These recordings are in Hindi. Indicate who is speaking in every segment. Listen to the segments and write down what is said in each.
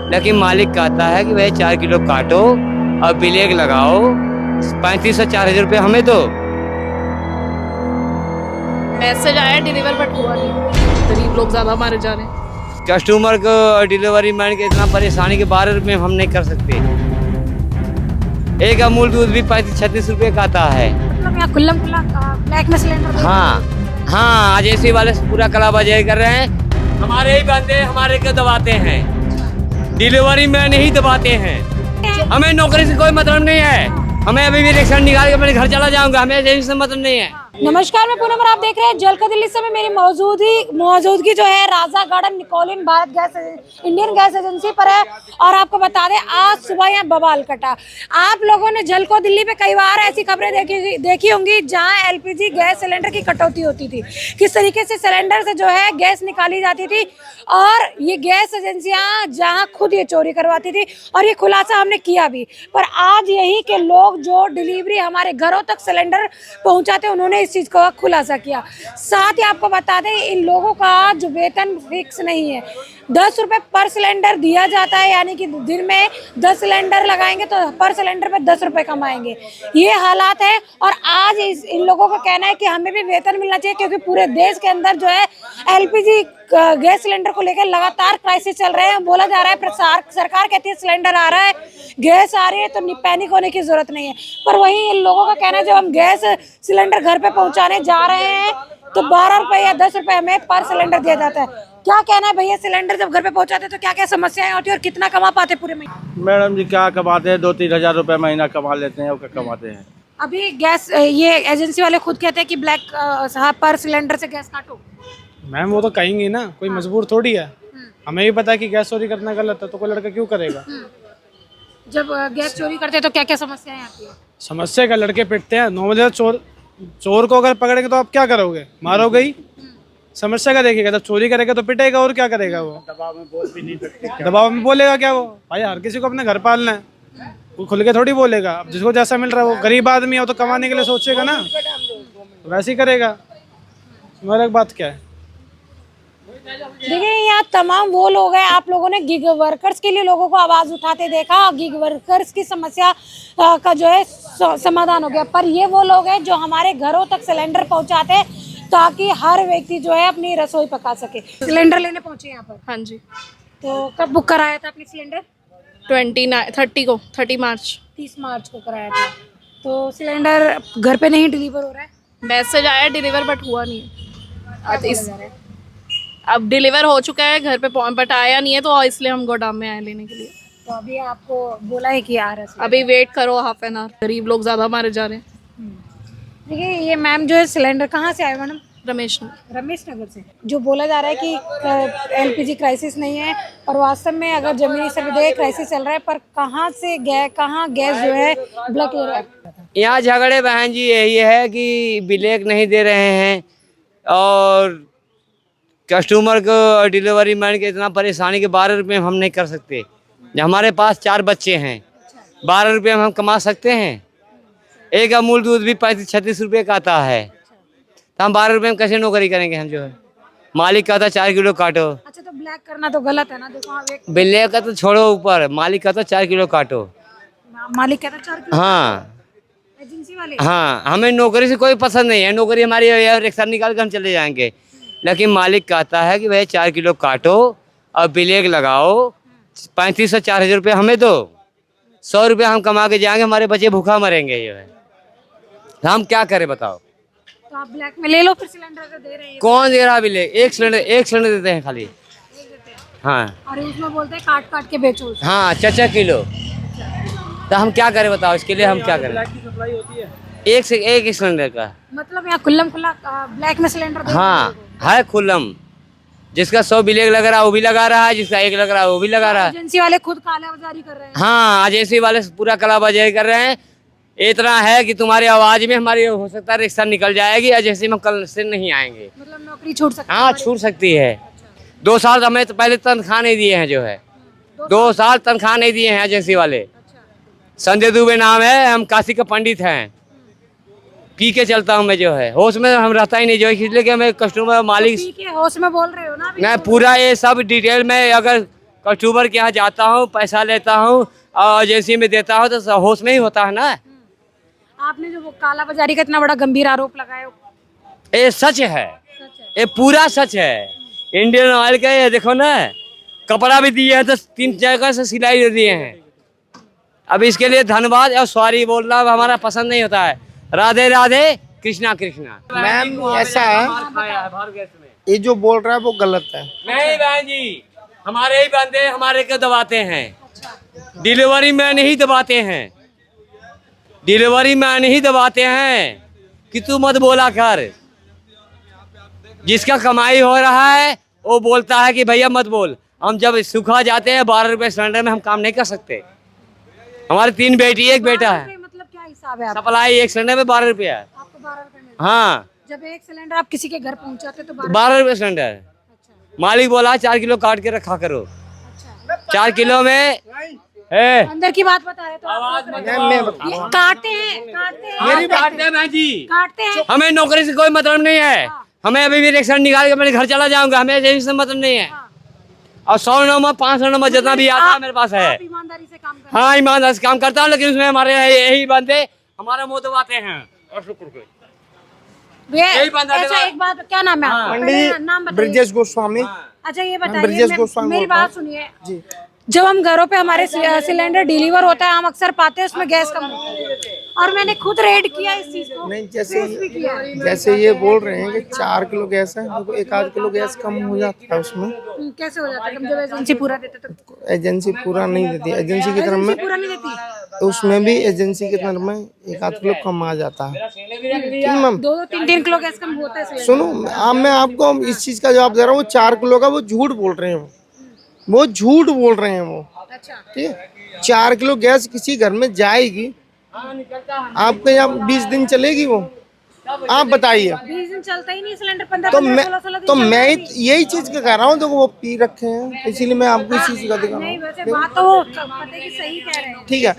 Speaker 1: लेकिन मालिक कहता है कि भाई 4 किलो काटो और ब्लैक लगाओ, 35 से 4,000 रुपये हमें दो।
Speaker 2: मैसेज आया डिलीवर बट हुआ नहीं, गरीब लोग ज्यादा मारे जा रहे हैं।
Speaker 1: कस्टमर को डिलीवरी मैन के इतना परेशानी के 12 रुपये हम नहीं कर सकते। एक अमूल दूध भी 35-36 रुपये का आता है।
Speaker 3: मतलब यहाँ खुल्लम खुल्ला ब्लैक में सिलेंडर
Speaker 1: हाँ, आज एसी वाले पूरा कलाबाजारी कर रहे हैं। हमारे ही बंदे हमारे को दबाते हैं, डिलीवरी मैन ही दबाते हैं। हमें नौकरी से कोई मतलब नहीं है, हमें अभी भी रिक्शा निकाल के अपने घर चला जाऊंगा, हमें एजेंसी से मतलब नहीं है।
Speaker 3: नमस्कार, मैं पूनम और आप देख रहे हैं जलका दिल्ली। समय मेरी मौजूदगी जो है राजा गार्डन निकोलिन Bharat gas Indian gas agency पर है। और आपको बता दें आज सुबह यहाँ बवाल कटा। आप लोगों ने जलको दिल्ली पे कई बार ऐसी खबरें देखी होंगी जहाँ एलपीजी गैस सिलेंडर की कटौती होती थी, किस तरीके से सिलेंडर से जो है गैस निकाली जाती थी और ये गैस एजेंसियाँ जहाँ खुद ये चोरी करवाती थी। और ये खुलासा हमने किया भी, पर आज यही के लोग जो डिलीवरी हमारे घरों तक सिलेंडर पहुँचाते उन्होंने इस चीज का खुलासा किया। साथ ही आपको बता दें इन लोगों का जो वेतन फिक्स नहीं है, 10 रुपए पर सिलेंडर दिया जाता है, यानी कि दिन में 10 सिलेंडर लगाएंगे तो पर सिलेंडर पे 10 रुपए कमाएंगे। ये हालात है। और आज इन लोगों का कहना है कि हमें भी वेतन मिलना चाहिए, क्योंकि पूरे देश के अंदर जो है एलपीजी गैस सिलेंडर को लेकर लगातार क्राइसिस चल रहे हैं। बोला जा रहा है सरकार कहती है सिलेंडर आ रहा है, गैस आ रही है, तो पैनिक होने की जरूरत नहीं है। पर वहीं इन लोगों का कहना है जब हम गैस सिलेंडर घर पे पहुंचाने जा रहे हैं तो 12 रुपए या 10 रुपए हमें पर सिलेंडर दिया जाता है। क्या कहना है भैया, सिलेंडर जब घर पे पहुंचाते तो क्या क्या समस्याएं होती है और कितना कमा पाते पूरे महीने?
Speaker 4: मैडम जी क्या कमाते हैं, 2-3 हजार रुपए महीना कमा लेते हैं और क्या कमाते हैं।
Speaker 3: अभी गैस ये एजेंसी वाले खुद कहते हैं कि ब्लैक पर सिलेंडर से गैस काटो।
Speaker 5: मैम वो तो कहेंगे ना, कोई मजबूर थोड़ी है। हमें भी पता है कि गैस चोरी करना गलत है, तो कोई लड़का क्यों करेगा।
Speaker 3: जब गैस चोरी करते हैं तो क्या क्या समस्याएं आती है?
Speaker 5: समस्या का लड़के पिटते हैं नॉर्मली। चोर को अगर पकड़ेंगे तो आप क्या करोगे, मारोगे ही। समस्या का देखिएगा, जब चोरी करेगा तो पिटेगा और क्या करेगा वो। दबाव में बोल भी नहीं सकते। दबाव में बोलेगा क्या वो, भाई हर किसी को अपने घर पालना है, वो खुल के थोड़ी बोलेगा। अब जिसको जैसा मिल रहा है, वो गरीब आदमी है, वो तो कमाने के लिए सोचेगा ना, वैसे ही करेगा। मेरा बात क्या है,
Speaker 3: देखिए यहाँ तमाम वो लोग हैं, आप लोगों ने गिग वर्कर्स के लिए लोगों को आवाज उठाते देखा और गिग वर्कर्स की समस्या का जो है समाधान हो गया। पर ये वो लोग हैं जो हमारे घरों तक सिलेंडर पहुंचाते हैं ताकि हर व्यक्ति जो है अपनी रसोई पका सके। सिलेंडर लेने पहुंचे यहाँ पर?
Speaker 2: हाँ जी।
Speaker 3: तो कब बुक कराया था आपने सिलेंडर?
Speaker 2: 30 मार्च
Speaker 3: 30 मार्च को कराया था। तो सिलेंडर घर पे नहीं डिलीवर हो रहा है?
Speaker 2: मैसेज आया डिलीवर बट हुआ नहीं। अब डिलीवर हो चुका है घर पे बट आया नहीं है, तो इसलिए हम गोदाम में आए लेने के लिए।
Speaker 3: तो अभी आपको बोला है कि आ रहा है?
Speaker 2: अभी वेट करो हाफ एन आवर, गरीब लोग ज्यादा मारे जा रहे हैं।
Speaker 3: देखिए ये मैम जो है सिलेंडर कहाँ से आए मैडम?
Speaker 2: रमेश
Speaker 3: नगर से। जो बोला जा रहा है कि एलपीजी क्राइसिस नहीं है और वास्तव में अगर जमीनी सुविधा क्राइसिस चल रहा है, पर कहाँ गैस जो है ब्लैक ले रहा है?
Speaker 1: यहाँ झगड़े बहन जी यही है कि ब्लैक नहीं दे रहे हैं और कस्टमर को डिलीवरी मैन के इतना परेशानी के 12 रुपये हम नहीं कर सकते। हमारे पास 4 बच्चे हैं, 12 रुपये हम कमा सकते हैं। एक अमूल दूध भी 35-36 रुपये का आता है, तो हम 12 रुपये में कैसे नौकरी करेंगे। हम जो है मालिक कहता 4 किलो काटो।
Speaker 3: अच्छा, तो ब्लैक करना तो गलत है ना? देखो
Speaker 1: ब्लैक का तो छोड़ो, ऊपर मालिक कहता 4 किलो काटो।
Speaker 3: मालिक कहता 4 किलो?
Speaker 1: हाँ,
Speaker 3: एजेंसी वाले?
Speaker 1: हाँ, हमें नौकरी से कोई पसंद नहीं है। नौकरी हमारी रिक्शा निकाल के हम चले जाएंगे, लेकिन मालिक कहता है कि भाई 4 किलो काटो और ब्लैक लगाओ, 35 से 4,000 रुपये हमें दो, 100 रुपये हम कमा के जाएंगे, हमारे बच्चे भूखा मरेंगे। ये है, हम क्या करें बताओ।
Speaker 3: तो आप ब्लैक में ले लो फिर, सिलेंडर तो दे रहे हैं।
Speaker 1: कौन दे रहा ब्लैक? एक सिलेंडर देते हैं खाली। हाँ,
Speaker 3: और उसमें बोलते हैं काट काट के बेचो।
Speaker 1: हाँ, 4 किलो। तो हम क्या करें बताओ, इसके लिए हम क्या करें? एक से एक सिलेंडर का
Speaker 3: मतलब यहाँ खुल्लम खुल्ला ब्लैक में सिलेंडर?
Speaker 1: हाँ है खुल्लम। जिसका 100 ब्लैक लग रहा है वो भी लगा रहा है, जिसका 1 लग रहा है वो भी लगा रहा है।
Speaker 3: एजेंसी वाले खुद कालाबाजारी कर रहे हैं।
Speaker 1: हाँ, एजेंसी वाले पूरा कालाबाजारी कर रहे हैं। इतना है कि तुम्हारी आवाज में हमारी हो सकता है रिक्शा निकल जाएगी, एजेंसी में कल से नहीं आएंगे।
Speaker 3: मतलब नौकरी छूट सकती है?
Speaker 1: हाँ, छूट सकती है। 2 साल हमें तो पहले तनख्वाह नहीं दिए हैं, जो है 2 साल तनख्वाह नहीं दिए हैं एजेंसी वाले। संजय दुबे नाम है, हम काशी का पंडित हैं। पी के चलता हूँ मैं, जो है होश में हम रहता ही नहीं, जो है इसलिए कि हमें कस्टमर मालिक
Speaker 3: पी के होश में बोल रहे हो ना?
Speaker 1: नहीं, पूरा ये सब डिटेल में अगर कस्टमर के यहाँ जाता हूँ, पैसा लेता हूँ और एजेंसी में देता हूँ तो होश में ही होता है ना।
Speaker 3: आपने जो वो काला बाजारी का इतना बड़ा गंभीर आरोप लगाया,
Speaker 1: ये सच है, ये पूरा सच है। इंडियन ऑयल का ये देखो ना, कपड़ा भी दिए हैं तो 3 जगह से सिलाई दे दिए हैं। अब इसके लिए धन्यवाद और सॉरी बोलना हमारा पसंद नहीं होता है। राधे राधे, कृष्णा कृष्णा।
Speaker 6: मैम ऐसा है, ये जो बोल रहा है वो गलत है।
Speaker 1: नहीं बहन जी, हमारे ही बंदे हमारे को दबाते हैं, डिलीवरी मैन ही दबाते हैं, डिलीवरी मैन ही दबाते हैं कि तू मत बोला कर। जिसका कमाई हो रहा है वो बोलता है कि भैया मत बोल। हम जब सूखा जाते हैं 12 रुपए सिलेंडर में हम काम नहीं कर सकते। हमारे 3 बेटी 1 बेटा है।
Speaker 3: मतलब क्या हिसाब है आपका?
Speaker 1: सप्लाई 1 सिलेंडर में 12 रुपया है।
Speaker 3: आपको 12 रुपए मिलते
Speaker 1: हाँ,
Speaker 3: जब एक सिलेंडर आप किसी के घर पहुंचाते तो
Speaker 1: 12 रुपये सिलेंडर।
Speaker 3: अच्छा,
Speaker 1: मालिक बोला 4 किलो काट के रखा करो।
Speaker 3: अच्छा।
Speaker 1: 4 किलो में
Speaker 3: अंदर की बात बता रहे तो आप
Speaker 6: मैं बता
Speaker 3: ये काटते हैं
Speaker 1: मेरी बात है बहन जी,
Speaker 3: काटते हैं।
Speaker 1: हमें नौकरी से कोई मतलब नहीं है। हमें अभी भी रिक्शा निकाल के मेरे घर चला जाऊंगा, हमें यही से मतलब नहीं है। और 100 नंबर 500 नंबर जितना भी आता है मेरे पास है।
Speaker 3: आप ईमानदारी से काम करते
Speaker 1: हाँ, ईमानदारी से काम करता हूँ, लेकिन उसमें हमारे यही बंदे हमारा मुंह दबाते हैं। और शुक्र के यही बंदा
Speaker 3: अच्छा,
Speaker 1: देगा।
Speaker 3: एक बात, क्या नाम है आपका?
Speaker 6: पंडित
Speaker 3: नाम बताइए।
Speaker 6: ब्रजेश गोस्वामी।
Speaker 3: अच्छा, ये बताइए,
Speaker 6: ब्रजेश गोस्वामी
Speaker 3: मेरी
Speaker 6: बोल रहा
Speaker 3: बात सुनिए। जब हम घरों पे हमारे सिलेंडर डिलीवर होता है, हम अक्सर पाते हैं उसमें गैस कम होता है, और मैंने खुद रेड किया इस चीज को।
Speaker 6: नहीं,
Speaker 3: फेस भी किया।
Speaker 6: जैसे ये बोल रहे हैं कि 4 किलो गैस है, देखो 1 किलो गैस कम हो जाता है उसमें।
Speaker 3: कैसे हो जाता है कम? जब एजेंसी पूरा देते तो?
Speaker 6: एजेंसी पूरा नहीं देती, एजेंसी की तरफ में
Speaker 3: पूरा नहीं देती,
Speaker 6: तो उसमें भी एजेंसी की तरफ में 1 किलो कम आ जाता है। ठीक है मैम,
Speaker 3: 2-3 किलो गैस कम होता है सिलेंडर।
Speaker 6: सुनो, अब मैं आपको इस चीज का जवाब दे रहा हूँ। वो 4 किलो का वो झूठ बोल रहे हैं, वो झूठ बोल रहे हैं वो।
Speaker 3: अच्छा,
Speaker 6: ठीक है, 4 किलो गैस किसी घर में जाएगी, आपके यहाँ 20 दिन चलेगी वो? आप बताइए।
Speaker 3: 20 दिन चलता ही नहीं सिलेंडर, 15
Speaker 6: तो
Speaker 3: 16 दिन
Speaker 6: तो
Speaker 3: चलता
Speaker 6: मैं
Speaker 3: ही नहीं।
Speaker 6: यही चीज का कह रहा हूँ, तो वो पी रखे हैं, इसीलिए मैं आपको इस चीज का दिखा रहा
Speaker 3: नहीं,
Speaker 6: हूँ।
Speaker 3: वैसे बात तो वो पता है कि सही कह रहे हैं।
Speaker 6: ठीक है,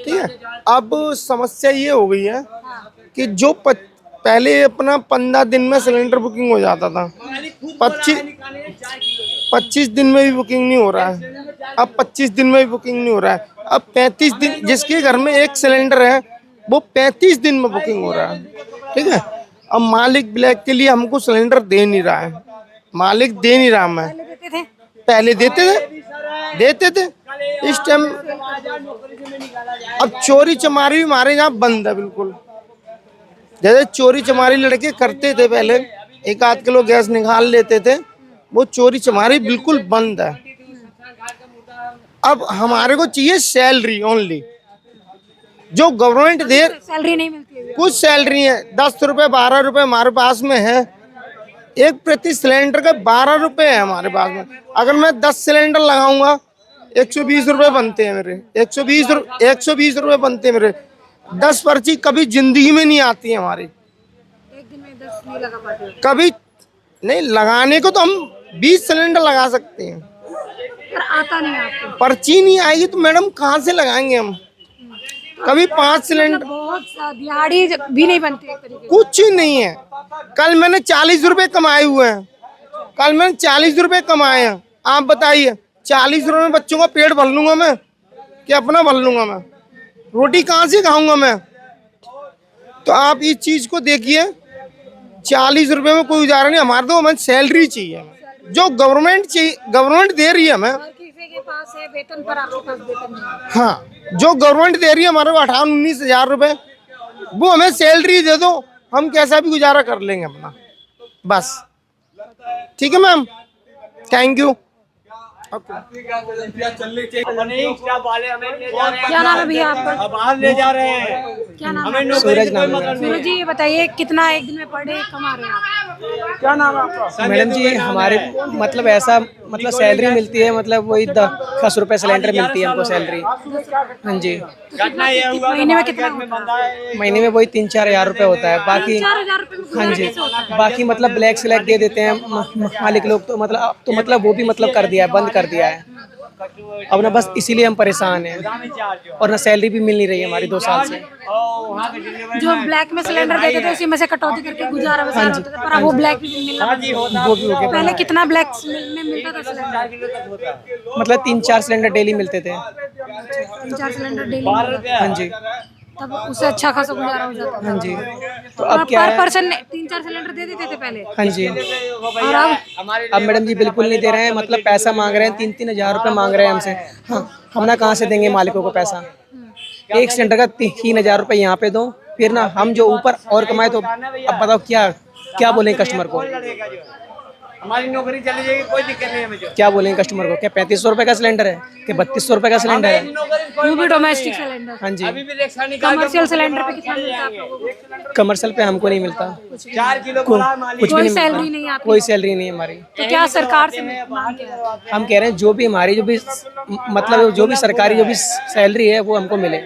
Speaker 6: ठीक है। अब समस्या ये हो गई है कि जो पहले अपना 15 दिन में सिलेंडर बुकिंग हो जाता था, 25 दिन में भी बुकिंग नहीं हो रहा है। अब 25 दिन में भी बुकिंग नहीं हो रहा है। अब 35 दिन, जिसके घर में 1 सिलेंडर है वो 35 दिन में बुकिंग हो रहा है। ठीक है, अब मालिक ब्लैक के लिए हमको सिलेंडर दे नहीं रहा है, मालिक दे नहीं रहा। मैं
Speaker 3: देते थे,
Speaker 6: पहले देते थे इस टाइम। अब चोरी चमारी भी हमारे यहाँ बंद है बिल्कुल। जैसे चोरी चमारी लड़के करते थे पहले, 1 किलो गैस निकाल लेते थे, वो चोरी चमारी बिल्कुल बंद है। अब हमारे को चाहिए सैलरी ओनली, जो गवर्नमेंट दे।
Speaker 3: सैलरी नहीं मिलती है।
Speaker 6: कुछ सैलरी है, 10 रुपए 12 रुपए हमारे पास में है। एक प्रति सिलेंडर का 12 रुपए है हमारे पास में। अगर मैं 10 सिलेंडर लगाऊंगा 120 रुपए बनते हैं मेरे। 120 रुपए बनते हैं मेरे। 10 पर्ची कभी जिंदगी में नहीं आती है हमारी।
Speaker 3: एक दिन में 10 नहीं लगा पाते,
Speaker 6: कभी नहीं लगाने को तो हम 20 सिलेंडर लगा सकते हैं,
Speaker 3: पर आता नहीं आपको।
Speaker 6: पर्ची नहीं आएगी तो मैडम कहाँ से लगाएंगे हम? कभी 5 सिलेंडर,
Speaker 3: बहुत दिहाड़ी भी नहीं बनती एक तरीके
Speaker 6: कुछ ही नहीं है। कल मैंने 40 रुपए कमाए हुए हैं, कल मैंने 40 रुपए कमाए हैं। आप बताइए, 40 रुपए में बच्चों का पेट भर लूंगा मैं कि अपना भर लूंगा मैं? रोटी कहाँ से खाऊंगा मैं? तो आप इस चीज को देखिए, 40 रुपए में कोई गुजारा नहीं। हमारे तो हमें सैलरी चाहिए, जो गवर्नमेंट चाहिए, गवर्नमेंट दे रही है हमें।
Speaker 3: हर किसी के पास है वेतन, पर आपके पास वेतन नहीं है।
Speaker 6: हाँ, जो गवर्नमेंट दे रही है हमारे को 18-19 हजार रुपए, वो हमें सैलरी दे दो, हम कैसा भी गुजारा कर लेंगे अपना, बस। ठीक है मैम, थैंक यू।
Speaker 3: क्या नाम है भैया आपका?
Speaker 1: बाहर ले जा रहे हैं।
Speaker 3: क्या नाम है?
Speaker 5: सूरज नाम है।
Speaker 3: सूरज जी, ये बताइए कितना एक दिन में पर डे कमा रहे हैं आप?
Speaker 6: क्या नाम है आपका?
Speaker 5: मैडम जी, हमारे मतलब ऐसा मतलब सैलरी मिलती है, मतलब वही 10 रुपए सिलेंडर मिलती है हमको सैलरी। हाँ जी,
Speaker 3: महीने में कितना होता है?
Speaker 5: महीने में वही 3-4 हजार रुपए होता है। बाकी
Speaker 3: 4,000 रुपए में
Speaker 5: हाँ
Speaker 3: गुजारा
Speaker 5: जी,
Speaker 3: कैसे होता है?
Speaker 5: बाकी मतलब ब्लैक स्लैक दे देते हैं मालिक लोग, तो मतलब अब तो मतलब वो भी मतलब कर दिया है, बंद कर दिया है।
Speaker 7: अब ना बस इसीलिए हम परेशान हैं, और ना सैलरी भी मिल नहीं रही है हमारी 2 साल से।
Speaker 3: जो ब्लैक में सिलेंडर देते थे उसी में से कटौती करके गुजारा वसारा होता था, पर अब वो ब्लैक भी मिलना बंद हो गया।
Speaker 7: वो भी हो गया।
Speaker 3: पहले कितना ब्लैक में मिलता था सिलेंडर?
Speaker 7: मतलब 3-4 सिलेंडर डेली मिलते थे।
Speaker 3: 3-4 सिलेंडर डेली,
Speaker 7: हाँ जी,
Speaker 3: तब उससे अच्छा खासा गुजारा हो जाता था।
Speaker 7: हाँ जी। तो अब क्या
Speaker 3: पर
Speaker 7: है,
Speaker 3: पर्सन 3-4 सिलेंडर दे देते थे पहले,
Speaker 7: हाँ जी,
Speaker 3: और अब
Speaker 7: मैडम जी बिल्कुल नहीं दे रहे हैं। मतलब पैसा मांग रहे हैं, 3-3 हज़ार रुपये मांग रहे हैं हमसे। हाँ, हम ना कहाँ से देंगे मालिकों को पैसा? एक सिलेंडर का 3 हज़ार रुपये यहाँ पे दो, फिर ना हम जो ऊपर और कमाए, तो अब बताओ क्या क्या बोलें कस्टमर को?
Speaker 1: हमारी नौकरी चली जाएगी, कोई दिक्कत नहीं है मुझे।
Speaker 7: क्या बोलें कस्टमर को? क्या 3500 रुपये का सिलेंडर है कि 3200 रुपये का सिलेंडर है?
Speaker 3: वो भी डोमेस्टिक सिलेंडर।
Speaker 7: हाँ जी,
Speaker 3: कमर्शियल सिलेंडर पे कितना मिलता है आप लोगों को?
Speaker 7: कमर्शियल पे हमको नहीं मिलता,
Speaker 1: 4 किलो
Speaker 7: कुछ भी
Speaker 3: कोई
Speaker 7: नहीं
Speaker 3: सैलरी
Speaker 7: मिलता,
Speaker 3: नहीं आती?
Speaker 7: कोई सैलरी नहीं है हमारी।
Speaker 3: तो क्या सरकार से मांग क्या है?
Speaker 7: हम कह रहे हैं जो भी हमारी मतलब जो भी सरकारी जो भी सैलरी है वो हमको मिले,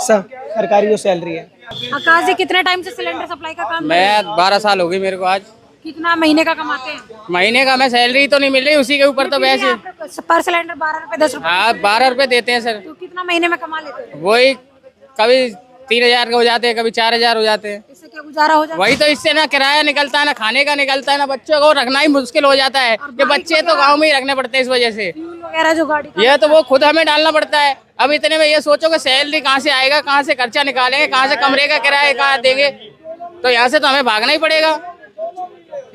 Speaker 7: सरकारी जो सैलरी है।
Speaker 3: आकाश जी, कितने टाइम से सिलेंडर सप्लाई का काम?
Speaker 8: मैं 12 साल हो गई मेरे को आज।
Speaker 3: कितना महीने का कमाते हैं?
Speaker 8: महीने का मैं सैलरी तो नहीं मिल रही, उसी के ऊपर तो वैसे।
Speaker 3: पर सिलेंडर 12 रुपए 10 रुपए,
Speaker 8: हाँ 12 रुपए देते हैं सर।
Speaker 3: तो कितना महीने में कमा लेते हैं?
Speaker 8: वही कभी 3000 के हो जाते हैं, कभी 4000 हो जाते हैं।
Speaker 3: इससे क्या गुजारा हो जाता है?
Speaker 8: वही तो, इससे ना किराया निकलता है, ना खाने का निकलता है, ना बच्चों को रखना ही मुश्किल हो जाता है। ये बच्चे तो गाँव में ही रखने पड़ते हैं इस वजह से।
Speaker 3: फ्यूल वगैरह जो गाड़ी का
Speaker 8: ये तो वो खुद हमें डालना पड़ता है। अब इतने में ये सोचो कि सैलरी कहाँ से आएगा, कहाँ से खर्चा निकालेंगे, कहाँ से कमरे का किराया कहाँ देंगे, तो यहाँ से तो हमें भागना ही पड़ेगा।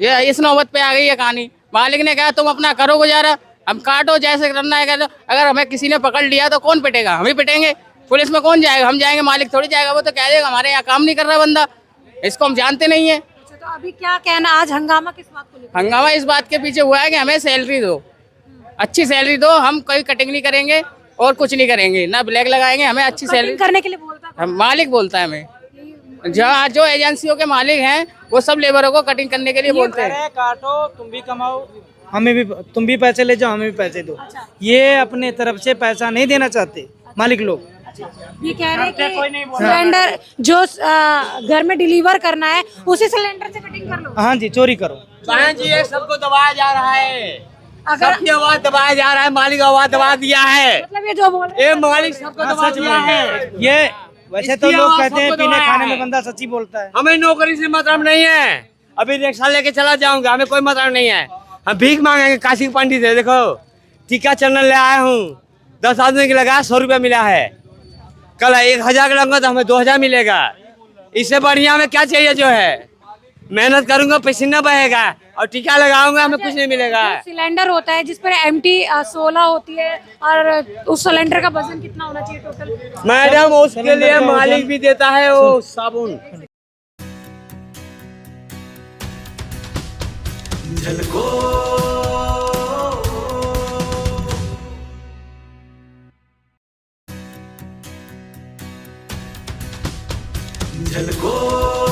Speaker 8: ये इस नौबत पे आ गई है कहानी। मालिक ने कहा तुम अपना करो गुजारा, हम काटो जैसे करना है करो। अगर हमें किसी ने पकड़ लिया तो कौन पिटेगा? हम ही पिटेंगे। पुलिस में कौन जाएगा? हम जाएंगे, मालिक थोड़ी जाएगा। वो तो कह देगा हमारे यहाँ काम नहीं कर रहा बंदा, इसको हम जानते नहीं है।
Speaker 3: अच्छा, तो अभी क्या कहना, आज हंगामा किस बात को लेकर?
Speaker 8: हंगामा इस बात के पीछे हुआ है कि हमें सैलरी दो, अच्छी सैलरी दो। हम कोई कटिंग नहीं करेंगे और कुछ नहीं करेंगे, ना ब्लैक लगाएंगे, हमें अच्छी सैलरी
Speaker 3: करने के लिए बोलता है
Speaker 8: मालिक बोलता है हमें। जहाँ जो एजेंसियों के मालिक हैं वो सब लेबरों को कटिंग करने के लिए बोलते हैं।
Speaker 5: काटो, तुम भी कमाओ, हमें भी, तुम भी पैसे ले जाओ, हमें भी पैसे दो। ये अपने तरफ से पैसा नहीं देना चाहते मालिक लोग।
Speaker 3: ये कह रहे हैं कि सिलेंडर जो घर में डिलीवर करना है उसी सिलेंडर से कटिंग कर लो।
Speaker 5: हाँ जी, चोरी करो।
Speaker 1: बहन जी, ये सबको दबाया जा रहा है,
Speaker 3: अगर
Speaker 1: सबकी आवाज दबाया जा रहा है। मालिक आवाज दबा दिया है,
Speaker 3: मतलब ये जो बोल रहे
Speaker 1: ये मालिक सबको दबा दिया है।
Speaker 5: ये वैसे तो
Speaker 1: इसकी
Speaker 5: लोग
Speaker 1: आवाज
Speaker 5: कहते हैं
Speaker 1: सबको
Speaker 5: पीने
Speaker 1: दबाया
Speaker 5: खाने
Speaker 1: है।
Speaker 5: में बंदा सच्ची बोलता है।
Speaker 1: हमें नौकरी से मतलब नहीं है, अभी रिक्शा लेके चला जाऊंगा, हमें कोई मतलब नहीं है। हम भीख मांगेंगे काशी पंडित है। देखो टीका चैनल ले आया हूँ, 10 आदमी के लगा 100 रुपया मिला है। कल 1000 का लगूंगा तो हमें 2000 मिलेगा। इससे बढ़िया हमें क्या चाहिए? जो है मेहनत करूंगा, पसीना बहेगा, और टीका लगाऊंगा, हमें कुछ नहीं मिलेगा।
Speaker 3: जो सिलेंडर होता है जिस पर एम्प्टी 16 होती है, और उस सिलेंडर का वजन कितना होना चाहिए टोटल?
Speaker 1: मैडम उसके लिए मालिक भी देता है वो साबुन।
Speaker 9: झलको